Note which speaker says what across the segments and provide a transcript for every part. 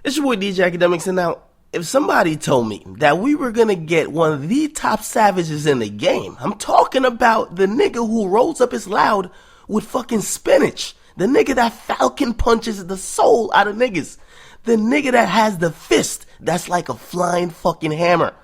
Speaker 1: It's your boy DJ Akademiks, and now, if somebody told me that we were gonna get one of the top savages in the game, I'm talking about the nigga who rolls up his loud with fucking spinach. The nigga that falcon punches the soul out of niggas. The nigga that has the fist that's like a flying fucking hammer.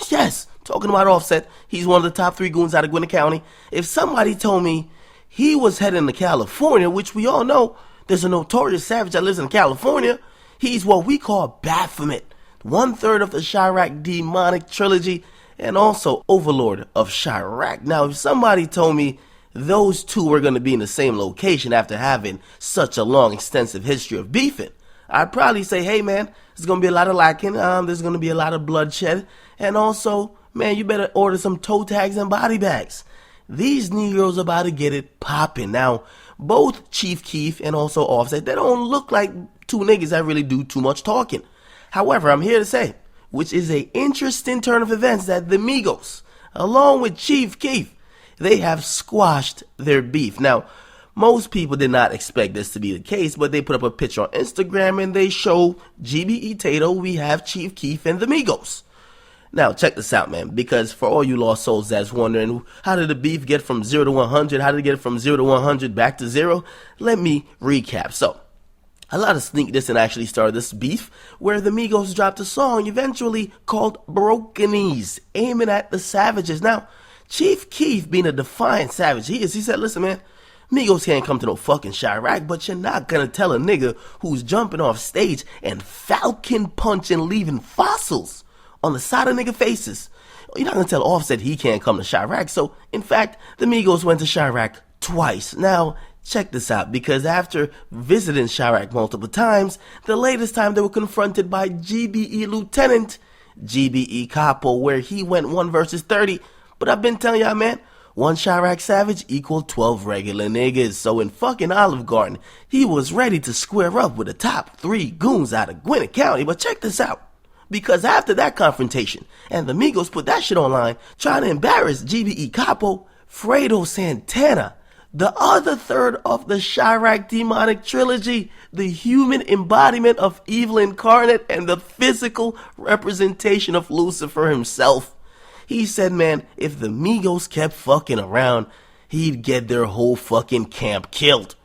Speaker 1: Yes, talking about Offset, he's one of the top 3 goons out of Gwinnett County. If somebody told me he was heading to California, which we all know, there's a notorious savage that lives in California. He's what we call Baphomet, 1/3 of the Chirac demonic trilogy, and also Overlord of Chirac. Now, if somebody told me those two were going to be in the same location after having such a long, extensive history of beefing, I'd probably say, hey man, there's going to be a lot of lacking, there's going to be a lot of bloodshed, and also, man, you better order some toe tags and body bags. These Negroes about to get it popping. Now, both Chief Keef and also Offset, they don't look like two niggas that really do too much talking. However, I'm here to say, which is a interesting turn of events, that the Migos, along with Chief Keef, they have squashed their beef. Now, most people did not expect this to be the case, but they put up a picture on Instagram and they show GBE Tato, we have Chief Keef and the Migos. Now, check this out, man, because for all you lost souls that's wondering, how did the beef get from 0 to 100? How did it get from 0 to 100 back to 0? Let me recap. So, a lot of sneak dissing actually started this beef, where the Migos dropped a song eventually called Broken Knees, aiming at the savages. Now, Chief Keef, being a defiant savage he said, listen, man, Migos can't come to no fucking Chirac, but you're not gonna tell a nigga who's jumping off stage and falcon punching, leaving fossils on the side of nigga faces. You're not gonna tell Offset he can't come to Chirac. So, in fact, the Migos went to Chirac twice. Now, check this out, because after visiting Chirac multiple times, the latest time they were confronted by GBE Lieutenant, GBE Capo, where he went 1 versus 30. But I've been telling y'all, man, 1 Chirac savage equal 12 regular niggas. So in fucking Olive Garden, he was ready to square up with the top 3 goons out of Gwinnett County. But check this out, because after that confrontation, and the Migos put that shit online, trying to embarrass GBE Capo, Fredo Santana, the other 1/3 of the Chirac demonic trilogy, the human embodiment of evil incarnate and the physical representation of Lucifer himself, he said, man, if the Migos kept fucking around, he'd get their whole fucking camp killed.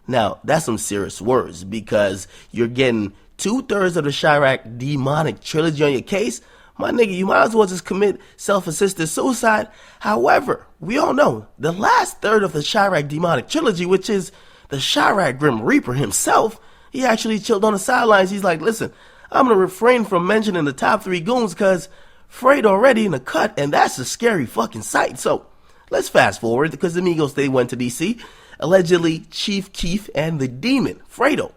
Speaker 1: Now, that's some serious words, because you're getting 2/3 of the Chirac demonic trilogy on your case. My nigga, you might as well just commit self-assisted suicide. However, we all know the last 1/3 of the Chirac demonic trilogy, which is the Chirac Grim Reaper himself, he actually chilled on the sidelines. He's like, listen, I'm going to refrain from mentioning the top 3 goons because Fred already in the cut, and that's a scary fucking sight. So let's fast forward, because the Migos, they went to DC. Allegedly, Chief Keef and the Demon, Fredo,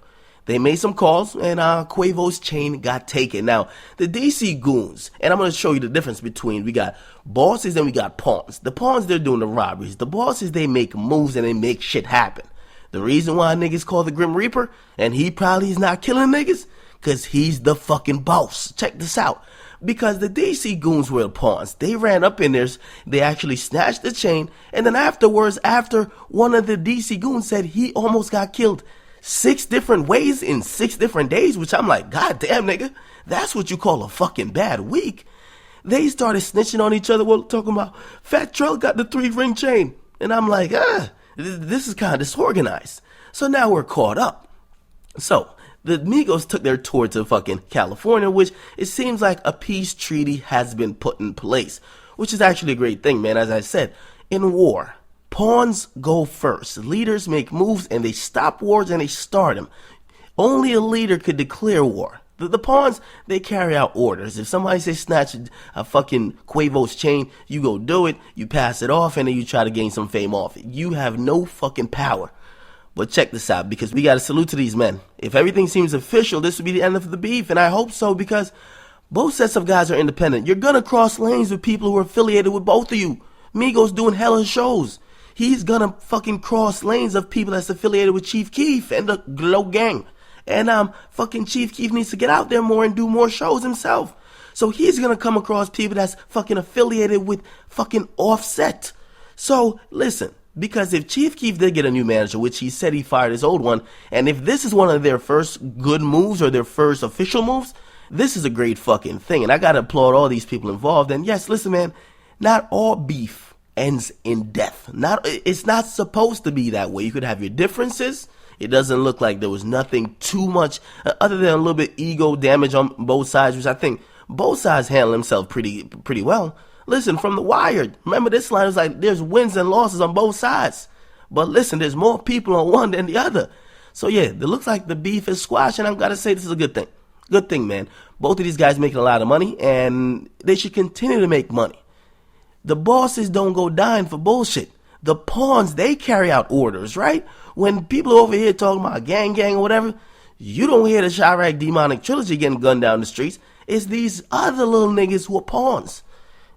Speaker 1: they made some calls, and Quavo's chain got taken. Now, the DC goons, and I'm going to show you the difference between, we got bosses and we got pawns. The pawns, they're doing the robberies. The bosses, they make moves and they make shit happen. The reason why niggas call the Grim Reaper, and he probably is not killing niggas, because he's the fucking boss. Check this out. Because the DC goons were the pawns. They ran up in there, they actually snatched the chain, and then afterwards, after one of the DC goons said he almost got killed 6 different ways in 6 different days, which I'm like, god damn, nigga, that's what you call a fucking bad week. They started snitching on each other, well, talking about Fat Trell got the 3-ring chain, and I'm like, this is kind of disorganized. So now we're caught up. So the Migos took their tour to fucking California, which it seems like a peace treaty has been put in place, which is actually a great thing, man. As I said, in war, pawns go first. Leaders make moves and they stop wars and they start them. Only a leader could declare war. The pawns, they carry out orders. If somebody says snatch a fucking Quavo's chain, you go do it, you pass it off, and then you try to gain some fame off it. You have no fucking power. But check this out, because we got to salute to these men. If everything seems official, this will be the end of the beef, and I hope so, because both sets of guys are independent. You're going to cross lanes with people who are affiliated with both of you. Migos doing hella shows. He's going to fucking cross lanes of people that's affiliated with Chief Keef and the Glow Gang. And fucking Chief Keef needs to get out there more and do more shows himself. So he's going to come across people that's fucking affiliated with fucking Offset. So, listen, Because if Chief Keef did get a new manager, which he said he fired his old one, and if this is one of their first good moves or their first official moves, this is a great fucking thing. And I gotta applaud all these people involved. And yes, listen, man, not all beef ends in death. It's not supposed to be that way. You could have your differences. It doesn't look like there was nothing too much other than a little bit ego damage on both sides, which I think both sides handle themselves pretty well. Listen, from The Wired, remember this line was like, there's wins and losses on both sides. But listen, there's more people on one than the other. So yeah, it looks like the beef is squashed, and I've got to say this is a good thing. Good thing, man. Both of these guys making a lot of money, and they should continue to make money. The bosses don't go dying for bullshit. The pawns, they carry out orders, right? When people over here talking about gang or whatever, you don't hear the Chirac demonic trilogy getting gunned down the streets. It's these other little niggas who are pawns.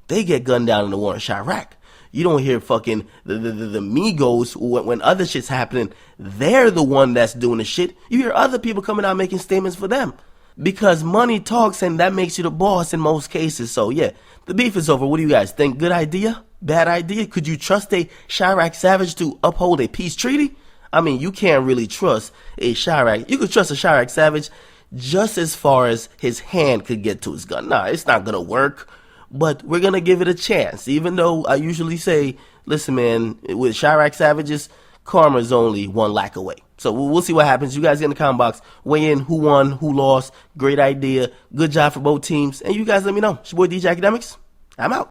Speaker 1: They get gunned down in the war in Chirac. You don't hear fucking the Migos when other shit's happening. They're the one that's doing the shit. You hear other people coming out making statements for them. Because money talks, and that makes you the boss in most cases. So yeah, the beef is over. What do you guys think? Good idea? Bad idea? Could you trust a Chirac Savage to uphold a peace treaty? I mean, you can't really trust a Chirac. You could trust a Chirac Savage just as far as his hand could get to his gun. Nah, it's not gonna work. But we're going to give it a chance. Even though I usually say, listen, man, with Chirac Savages, karma is only one lack away. So we'll see what happens. You guys get in the comment box. Weigh in who won, who lost. Great idea. Good job for both teams. And you guys let me know. It's your boy DJ Akademiks. I'm out.